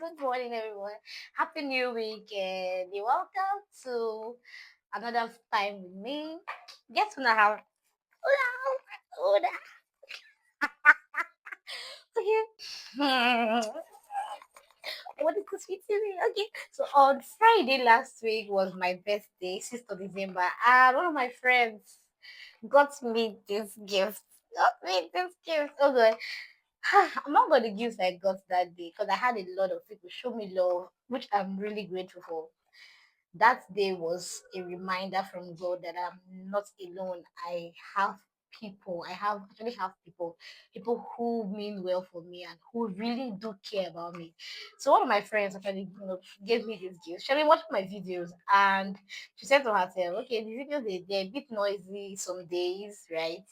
Good morning, everyone. Happy New Week, and you're welcome to another time with me. Guess when I have okay. What is this feeling? Okay. So on Friday last week was my birthday, 6th of December, and one of my friends got me this gift. Got me this gift. Oh god. Among all the gifts I got that day, because I had a lot of people show me love, which I'm really grateful for. That day was a reminder from God that I'm not alone. I actually have people who mean well for me and who really do care about me. So one of my friends actually, gave me this gift. She been watching my videos and she said to herself, okay, the videos they're a bit noisy some days, right?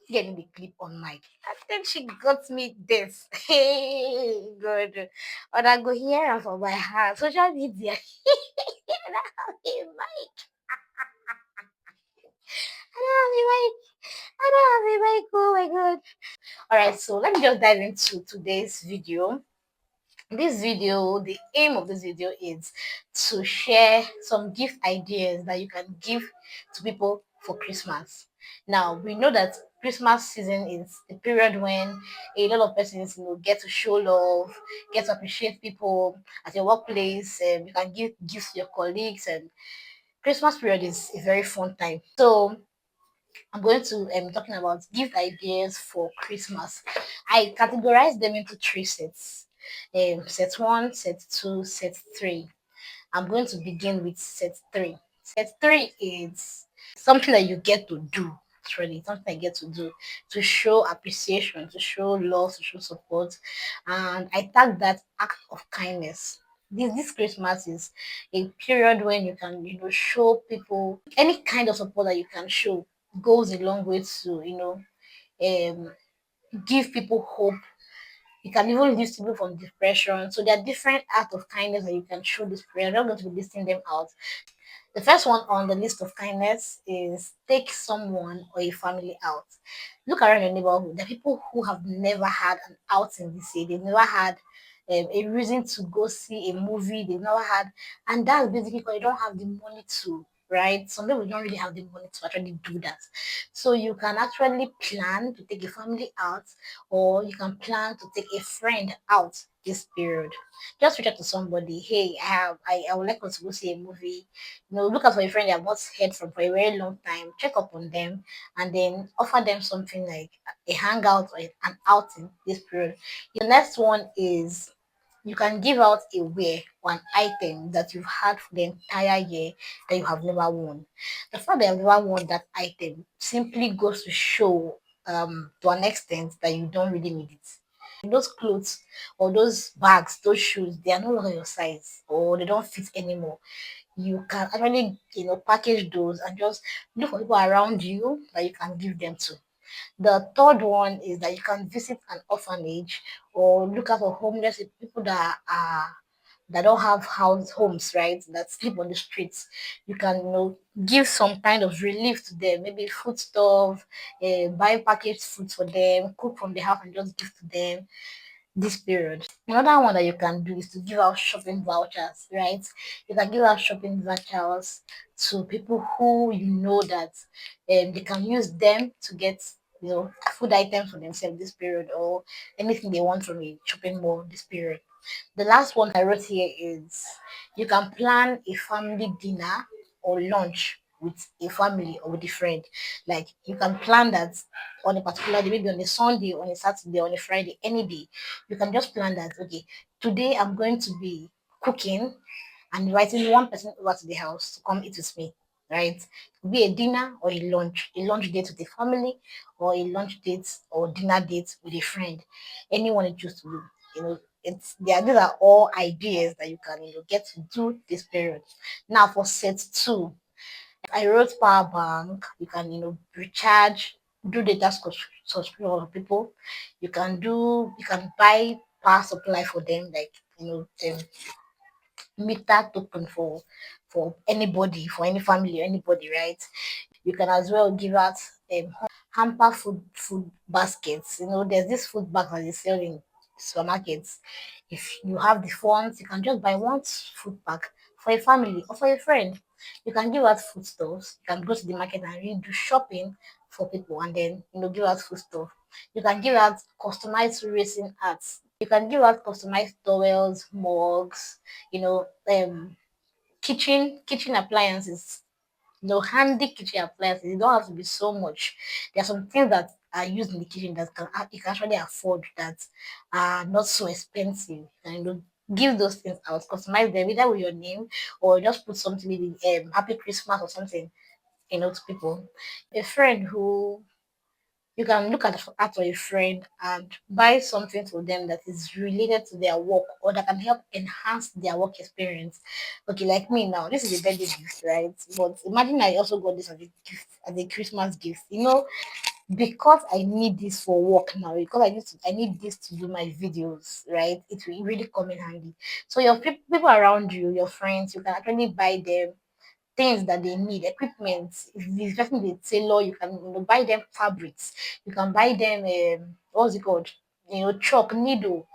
Getting the clip on mic. And then she got me this. Hey, good. And I go hear her from my heart. Social media. And I have a mic. I don't have a mic. I don't have a mic. Oh my god. Alright, so let me just dive into today's video. This video, the aim of this video is to share some gift ideas that you can give to people for Christmas. Now, we know that Christmas season is the period when a lot of persons get to show love, get to appreciate people at your workplace, and you can give gifts to your colleagues, and Christmas period is a very fun time. So I'm going to talking about gift ideas for Christmas. I categorize them into three sets. Set one, set two, set three. I'm going to begin with set three. Set three is something that you get to do. Actually, something I get to do to show appreciation, to show love, to show support, and I tag that act of kindness. This Christmas is a period when you can show people any kind of support that you can show goes a long way to um give people hope. You can even lift people from depression. So there are different acts of kindness that you can show this period. I'm not going to be listing them out. The first one on the list of kindness is take someone or a family out. Look around your neighborhood. There are people who have never had an outing this year. They've never had a reason to go see a movie. They've never had, and that's basically because they don't have the money to, right? Some people don't really have the money to actually do that. So you can actually plan to take a family out, or you can plan to take a friend out this period. Just reach out to somebody. Hey, I would like us to go see a movie. Look out for a friend you have not heard from for a very long time, check up on them, and then offer them something like a hangout or an outing this period. The next one is you can give out a wear or an item that you've had for the entire year that you have never worn. The fact that you've never worn that item simply goes to show to an extent that you don't really need it. Those clothes or those bags, those shoes, they are no longer your size or they don't fit anymore. You can actually package those and just look for people around you that you can give them to. The third one is that you can visit an orphanage or look out for homeless people that don't have homes, right? That sleep on the streets. You can give some kind of relief to them, maybe food stuff, buy packaged food for them, cook from the house and just give to them this period. Another one that you can do is to give out shopping vouchers, right? You can give out shopping vouchers to people who you know that they can use them to get food items for themselves this period or anything they want from a shopping mall this period. The last one I wrote here is you can plan a family dinner or lunch with a family or with a friend. Like you can plan that on a particular day, maybe on a Sunday, on a Saturday, on a Friday, any day. You can just plan that, okay, today I'm going to be cooking and inviting one person over to the house to come eat with me. Right? It could be a dinner or a lunch date with a family, or a lunch date or dinner date with a friend. Anyone you choose to do. These are all ideas that you can get to do this period. Now for set two, I wrote power bank. You can recharge, do data subscription for people. You can buy power supply for them, like meter token for anybody, for any family or anybody, right? You can as well give out hamper food baskets. There's this food bag that they sell in supermarkets. If you have the funds, you can just buy one food pack for a family or for a friend. You can give out foodstuffs. You can go to the market and really do shopping for people and then give out foodstuff. You can give out customized racing arts. You can give out customized towels, mugs, kitchen appliances, handy kitchen appliances. It don't have to be so much. There are some things that are used in the kitchen that you can actually afford, that are not so expensive. And give those things out, customize them either with your name or just put something maybe Happy Christmas or something, to people. A friend who you can look at for a friend and buy something for them that is related to their work or that can help enhance their work experience. Okay, like me now, this is a birthday gift, right? But imagine I also got this as a gift, as a Christmas gift. Because I need this for work now, because I need this to do my videos, right? It will really come in handy. So your people around you, your friends, you can actually buy them things that they need, equipment. If this person is a tailor, you can buy them fabrics. You can buy them what's it called? Chalk, needle.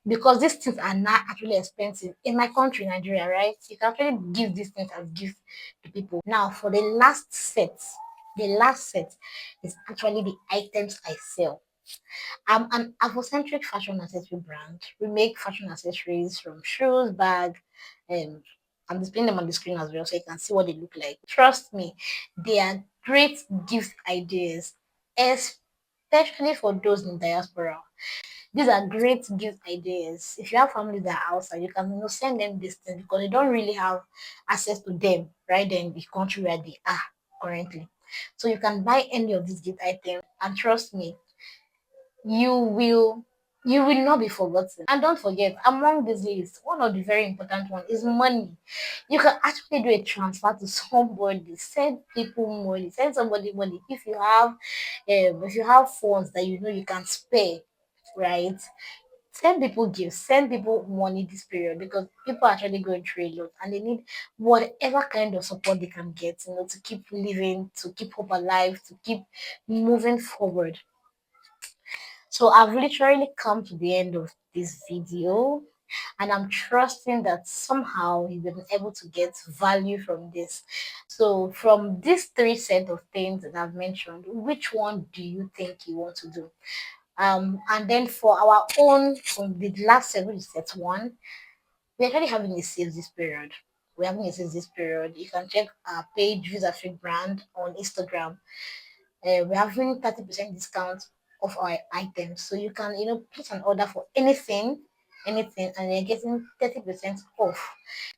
Because these things are not actually expensive in my country, Nigeria, right? You can actually give these things as gifts to people. Now, for the last set is actually the items I sell. I'm an Afrocentric fashion accessory brand. We make fashion accessories from shoes, bag, and I'm displaying them on the screen as well so you can see what they look like. Trust me, they are great gift ideas, especially for those in diaspora. These are great gift ideas. If you have family that are outside, you can send them this thing because they don't really have access to them right there in the country where they are currently. So you can buy any of these gift items, and trust me, you will you will not be forgotten. And don't forget, among these lists, one of the very important one is money. You can actually do a transfer to somebody, send people money, send somebody money if you have funds that you can spare, right? Send people gifts, send people money this period because people are actually going through a lot and they need whatever kind of support they can get, to keep living, to keep hope alive, to keep moving forward. So I've literally come to the end of this video, and I'm trusting that somehow you've been able to get value from this. So from these three set of things that I've mentioned, which one do you think you want to do? And then for our own, from the last set, which is set one, we're actually having a sales this period. We're having a sales this period. You can check our page, Visa Free Brand on Instagram. We're having 30% discount of our items. So you can, place an order for anything, and you're getting 30% off.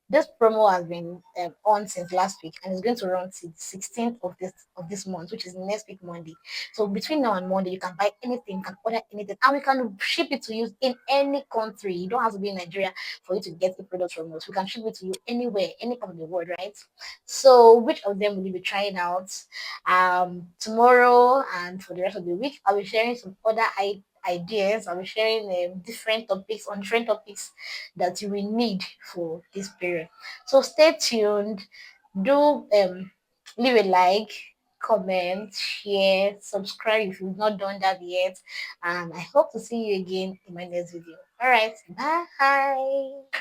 This promo has been on since last week and it's going to run till 16th of this month, which is next week Monday. So between now and Monday, you can buy anything, you can order anything, and we can ship it to you in any country. You don't have to be in Nigeria for you to get the product from us. We can ship it to you anywhere, any part of the world, right? So which of them will you be trying out? Tomorrow and for the rest of the week, I'll be sharing some other ideas. I'll be sharing different topics that you will need for this period. So stay tuned. Do leave a like, comment, share, subscribe if you've not done that yet. And I hope to see you again in my next video. All right, bye.